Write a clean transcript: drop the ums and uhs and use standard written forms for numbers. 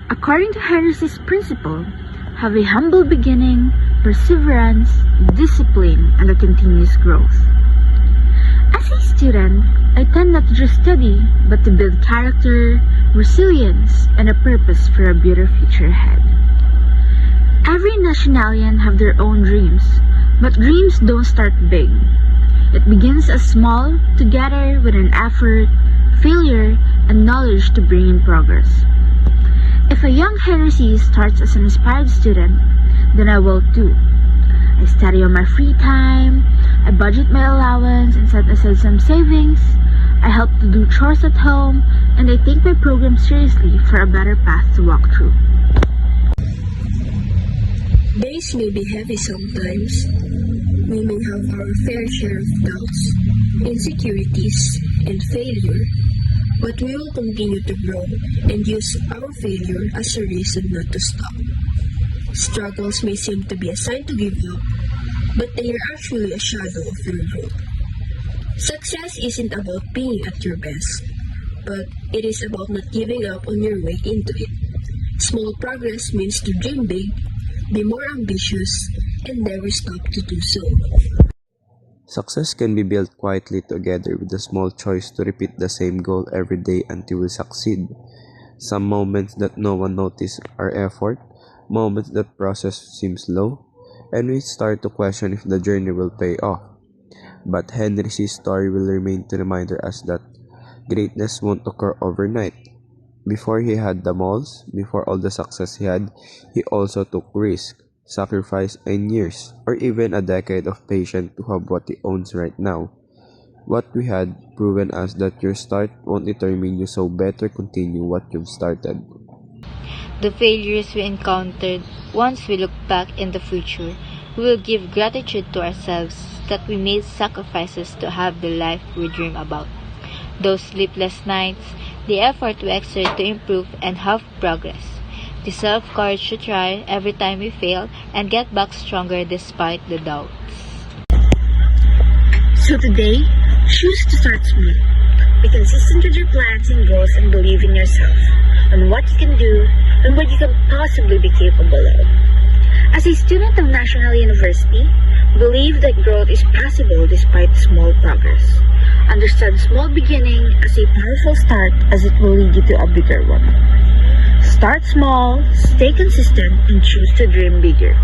According to Henry's principle, have a humble beginning, perseverance, discipline, and a continuous growth. As a student, I tend not to just study, but to build character, resilience, and a purpose for a better future ahead. Every nationalian have their own dreams, but dreams don't start big. It begins as small, together with an effort, failure, and knowledge to bring in progress. If a young Henry C. starts as an inspired student, then I will too. I study on my free time, I budget my allowance and set aside some savings, I help to do chores at home, and I take my program seriously for a better path to walk through. Days may be heavy sometimes. We may have our fair share of doubts, insecurities, and failure, but we will continue to grow and use our failure as a reason not to stop. Struggles may seem to be a sign to give up, but they are actually a shadow of your growth. Success isn't about being at your best, but it is about not giving up on your way into it. Small progress means to dream big, be more ambitious, and never stop to do so. Success can be built quietly together with a small choice to repeat the same goal every day until we succeed. Some moments that no one notices are effort, moments that process seems low, and we start to question if the journey will pay off. But Henry C's story will remain to remind us that greatness won't occur overnight. Before he had the malls, before all the success he had, he also took risk, sacrifice, and years, or even a decade of patience to have what he owns right now. What we had proven us that your start won't determine you, so better continue what you've started. The failures we encountered, once we look back in the future, we will give gratitude to ourselves that we made sacrifices to have the life we dream about. Those sleepless nights, the effort we exert to improve and have progress, the self-courage to try every time we fail and get back stronger despite the doubts. So today, choose to start small. Be consistent with your plans and goals and believe in yourself, on what you can do, and what you can possibly be capable of. As a student of National University, believe that growth is possible despite small progress. Understand small beginning as a powerful start, as it will lead you to a bigger one. Start small, stay consistent, and choose to dream bigger.